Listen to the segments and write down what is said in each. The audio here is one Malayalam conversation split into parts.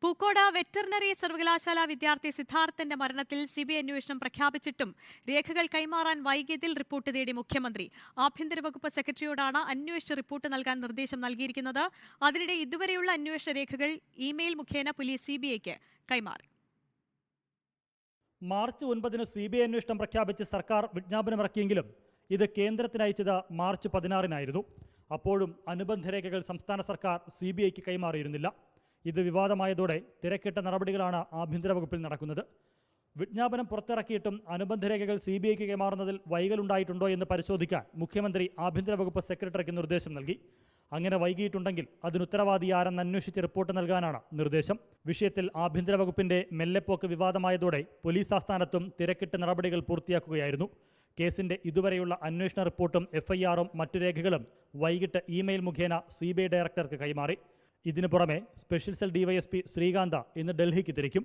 പൂക്കോട് വെറ്ററിനറി സർവകലാശാല വിദ്യാർത്ഥി സിദ്ധാർത്ഥന്റെ മരണത്തിൽ സിബിഐ അന്വേഷണം പ്രഖ്യാപിച്ചിട്ടും രേഖകൾ കൈമാറാൻ വൈകിയതിൽ റിപ്പോർട്ട് തേടി മുഖ്യമന്ത്രി. ആഭ്യന്തര വകുപ്പ് സെക്രട്ടറിയോടാണ് അന്വേഷണ റിപ്പോർട്ട് നൽകാൻ നിർദ്ദേശം നൽകിയിരിക്കുന്നത്. അതിനിടെ ഇതുവരെയുള്ള അന്വേഷണ രേഖകൾ ഇമെയിൽ മുഖേന പോലീസ് സിബിഐക്ക് കൈമാറി. മാർച്ച് 9 സിബിഐ അന്വേഷണം പ്രഖ്യാപിച്ച് സർക്കാർ വിജ്ഞാപനമിറക്കിയെങ്കിലും ഇത് കേന്ദ്രത്തിന് അയച്ചത് മാർച്ച് 16 അപ്പോഴും അനുബന്ധ രേഖകൾ സംസ്ഥാന സർക്കാർ സിബിഐക്ക് കൈമാറിയിരുന്നില്ല. ഇത് വിവാദമായതോടെ തിരക്കിട്ട നടപടികളാണ് ആഭ്യന്തര വകുപ്പിൽ നടക്കുന്നത്. വിജ്ഞാപനം പുറത്തിറക്കിയിട്ടും അനുബന്ധ രേഖകൾ സിബിഐക്ക് കൈമാറുന്നതിൽ വൈകലുണ്ടായിട്ടുണ്ടോ എന്ന് പരിശോധിക്കാൻ മുഖ്യമന്ത്രി ആഭ്യന്തര വകുപ്പ് സെക്രട്ടറിക്ക് നിർദ്ദേശം നൽകി. അങ്ങനെ വൈകിയിട്ടുണ്ടെങ്കിൽ അതിനുത്തരവാദി ആരെന്ന് അന്വേഷിച്ച് റിപ്പോർട്ട് നൽകാനാണ് നിർദ്ദേശം. വിഷയത്തിൽ ആഭ്യന്തര വകുപ്പിന്റെ മെല്ലെപ്പോക്ക് വിവാദമായതോടെ പോലീസ് ആസ്ഥാനത്തും തിരക്കിട്ട് നടപടികൾ പൂർത്തിയാക്കുകയായിരുന്നു. കേസിന്റെ ഇതുവരെയുള്ള അന്വേഷണ റിപ്പോർട്ടും എഫ്ഐആറും മറ്റു രേഖകളും വൈകിട്ട് ഇമെയിൽ മുഖേന സിബിഐ ഡയറക്ടർക്ക് കൈമാറി. ഇതിനു പുറമെ സ്പെഷ്യൽ സെൽ ഡിവൈഎസ്പി ശ്രീകാന്ത ഇന്ന് ഡൽഹിക്ക് തിരിക്കും.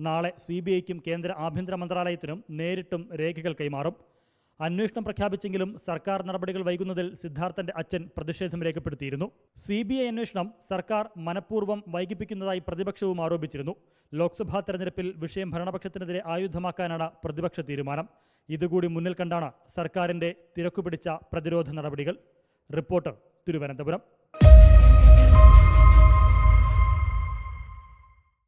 നാളെ സിബിഐക്കും കേന്ദ്ര ആഭ്യന്തര മന്ത്രാലയത്തിനും നേരിട്ടും രേഖകൾ കൈമാറും. അന്വേഷണം പ്രഖ്യാപിച്ചെങ്കിലും സർക്കാർ നടപടികൾ വൈകുന്നതിൽ സിദ്ധാർത്ഥന്റെ അച്ഛൻ പ്രതിഷേധം രേഖപ്പെടുത്തിയിരുന്നു. സിബിഐ അന്വേഷണം സർക്കാർ മനഃപൂർവ്വം വൈകിപ്പിക്കുന്നതായി പ്രതിപക്ഷവും ആരോപിച്ചിരുന്നു. ലോക്സഭാ തെരഞ്ഞെടുപ്പിൽ വിഷയം ഭരണപക്ഷത്തിനെതിരെ ആയുധമാക്കാനാണ് പ്രതിപക്ഷ തീരുമാനം. ഇതുകൂടി മുന്നിൽ കണ്ടാണ് സർക്കാരിന്റെ തിരക്കുപിടിച്ച പ്രതിരോധ നടപടികൾ. റിപ്പോർട്ടർ, തിരുവനന്തപുരം.